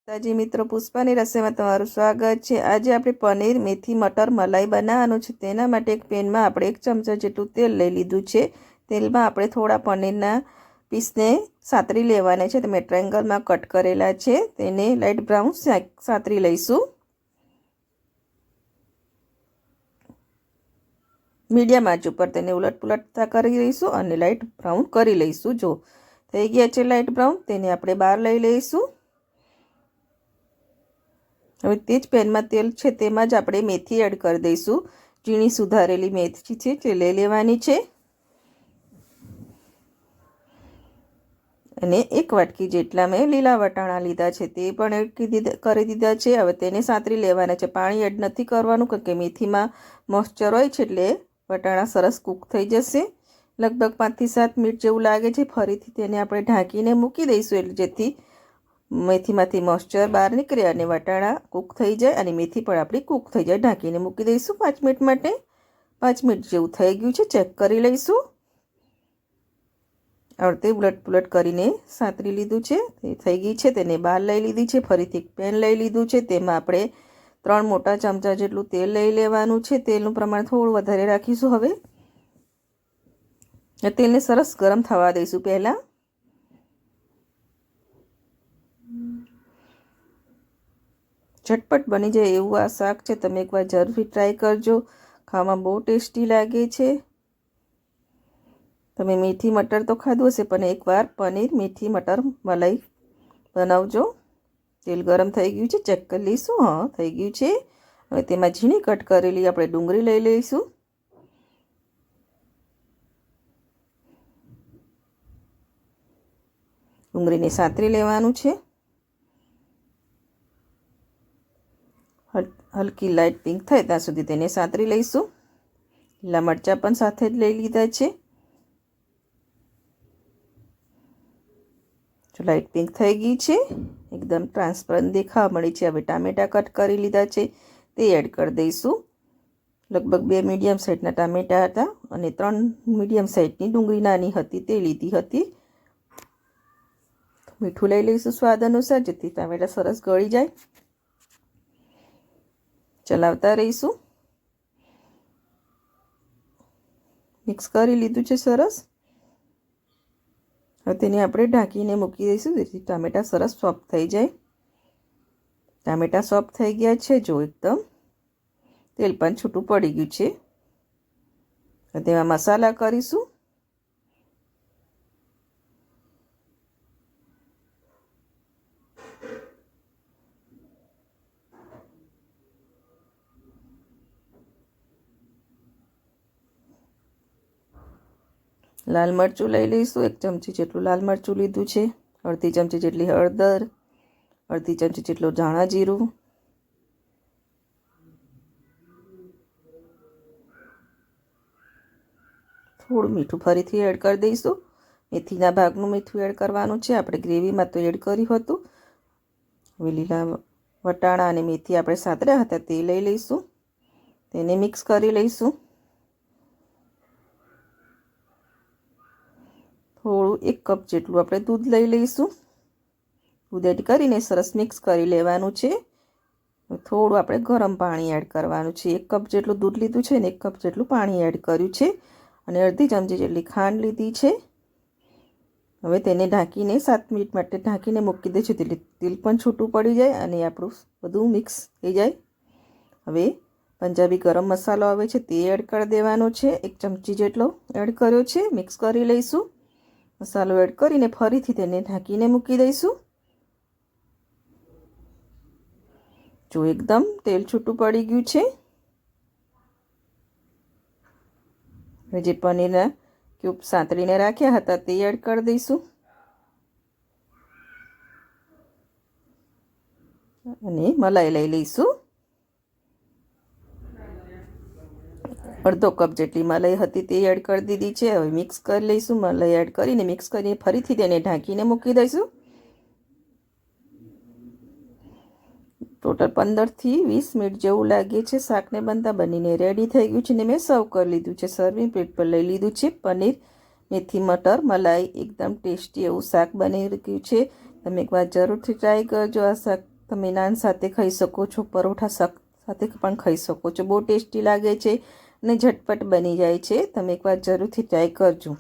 તાજી મિત્રો, પુષ્પાની રસોઈમાં તમારું સ્વાગત છે। આજે આપણે પનીર મેથી મટર મલાઈ બનાવવાનું છે। તેના માટે એક પેનમાં આપણે 1 ચમચા જેટલું તેલ લઈ લીધું છે। તેલમાં આપણે થોડા પનીરના પીસને સાતરી લેવાના છે। તમે ટ્રાયેંગલમાં કટ કરેલા છે, તેને લાઇટ બ્રાઉન સાતરી લઈશું। મીડિયમ આંચ ઉપર તેને ઉલટ પુલટતા કરી લઈશું અને લાઇટ બ્રાઉન કરી લઈશું। જો થઈ ગયા છે લાઇટ બ્રાઉન, તેને આપણે બહાર લઈ લઈશું। હવે તે જ પેનમાં તેલ છે તેમાં જ આપણે મેથી એડ કરી દઈશું। ઝીણી સુધારેલી મેથી છે તે લઈ લેવાની છે અને 1 વાટકી જેટલા મેં લીલા વટાણા લીધા છે તે પણ એડ કરી દીધા છે। હવે તેને સાતરી લેવાના છે। પાણી એડ નથી કરવાનું કારણ કે મેથીમાં મોઇસ્ચર હોય છે એટલે વટાણા સરસ કૂક થઈ જશે। લગભગ 5 થી 7 મિનિટ જેવું લાગે છે। ફરીથી તેને આપણે ઢાંકીને મૂકી દઈશું એટલે જેથી મેથીમાંથી મોઇસ્ચર બહાર નીકળે અને વટાણા કૂક થઈ જાય અને મેથી પણ આપણી કૂક થઈ જાય। ઢાંકીને મૂકી દઈશું 5 મિનિટ માટે। 5 મિનિટ જેવું થઈ ગયું છે, ચેક કરી લઈશું। અડધે ઉલટ પુલટ કરીને સાતરી લીધું છે, તે થઈ ગઈ છે, તેને બહાર લઈ લીધી છે। ફરીથી એક પેન લઈ લીધું છે, તેમાં આપણે 3 મોટા ચમચા જેટલું તેલ લઈ લેવાનું છે। તેલનું પ્રમાણ થોડું વધારે રાખીશું। હવે તેલને સરસ ગરમ થવા દઈશું। પહેલાં झटपट बनी जाए एवं आ शाक है, तमे एक बार जरूर ट्राय करजो। खावामां बहुत टेस्टी लागे छे। तमे मेथी मटर तो खाधुं हशे पण एक बार पनीर मेथी मटर मलाई बनावजो। तेल गरम थई गयुं छे, चेक कर लईशुं। हाँ, थई गयुं छे। हवे तेमां झीणी कट करेली आपणे डુંગળી लई लईशुं। डુંગળીને સાતરી લેવાનું છે। हल्की लाइट पिंक थाय त्यां सुधी तेने सातरी लईशुं। લીલા મરચાં પણ સાથે જ લઈ લીધા છે। जो लाइट पिंक થઈ ગઈ છે, એકદમ ટ્રાન્સપરન્ટ દેખાવા મળી છે। હવે ટામેટા કટ કરી લીધા છે તે એડ કરી દઈશું। લગભગ 2 મીડિયમ સાઇઝના ટામેટા હતા અને 3 મીડિયમ સાઇઝની ડુંગળી નાની હતી તે લીધી હતી। મીઠું લઈ લઈશું સ્વાદ અનુસાર જેથી ટામેટા સરસ ગળી જાય। ચલાવતા રહીશું। મિક્સ કરી લીધું છે સરસ। હવે તેને આપણે ઢાંકીને મૂકી દઈશું જેથી ટામેટા સરસ સોફ્ટ થઈ જાય। ટામેટા સોફ્ટ થઈ ગયા છે, જો એકદમ તેલ પણ છૂટું પડી ગયું છે। હવે તેમાં મસાલા કરીશું। लाल मरचું લઈ લઈશું। 1 ચમચી જેટલું લાલ મરચું લીધું છે। અડધી ચમચી જેટલી હળદર, અડધી ચમચી જેટલું ધાણા જીરું, થોડું મીઠું ફરીથી એડ કરી દઈશું। મેથીના ભાગનું મીઠું એડ કરવાનું છે, આપણે ગ્રેવીમાં તો એડ કર્યું હતું। હવે લીલા વટાણા અને મેથી આપણે સાતર્યા હતા તે લઈ લઈશું, તેને મિક્સ કરી લઈશું। થોડું 1 કપ જેટલું આપણે દૂધ લઈ લઈશું। દૂધ એડ કરીને સરસ મિક્સ કરી લેવાનું છે। થોડું આપણે ગરમ પાણી એડ કરવાનું છે। 1 કપ જેટલું દૂધ લીધું છે અને 1 કપ જેટલું પાણી એડ કર્યું છે અને અડધી ચમચી જેટલી ખાંડ લીધી છે। હવે તેને ઢાંકીને 7 મિનિટ માટે ઢાંકીને મૂકી દઈશું એટલે તેલ પણ છૂટું પડી જાય અને આપણું બધું મિક્સ થઈ જાય। હવે પંજાબી ગરમ મસાલો આવે છે તે એડ કરી દેવાનો છે। 1 ચમચી જેટલો એડ કર્યો છે। મિક્સ કરી લઈશું। મસાલો એડ કરીને ફરીથી તેને ઢાંકીને મૂકી દઈશું। જો એકદમ તેલ છૂટું પડી ગયું છે। હવે જે પનીરના ક્યુબ સાતરીને રાખ્યા હતા તે એડ કરી દઈશું અને મલાઈ લઈ લઈશું। અડધો કપ જેટલી મલાઈ હતી તે એડ કરી દીધી છે। હવે મિક્સ કરી લઈશું। મલાઈ એડ કરીને મિક્સ કરીને ફરીથી તેને ઢાંકીને મૂકી દઈશું। ટોટલ 15 થી 20 મિનિટ જેવું લાગે છે શાકને બનતા। બનીને રેડી થઈ ગયું છે ને મેં સર્વ કરી લીધું છે। સર્વિંગ પ્લેટ પર લઈ લીધું છે। પનીર મેથી મટર મલાઈ એકદમ ટેસ્ટી એવું શાક બની ગયું છે। તમે એકવાર જરૂરથી ટ્રાય કરજો। આ શાક તમે નાન સાથે ખાઈ શકો છો, પરોઠા સાથે પણ ખાઈ શકો છો. બહુ ટેસ્ટી લાગે છે અને ઝટપટ બની જાય છે. તમે એકવાર જરૂરથી ટ્રાય કરજો.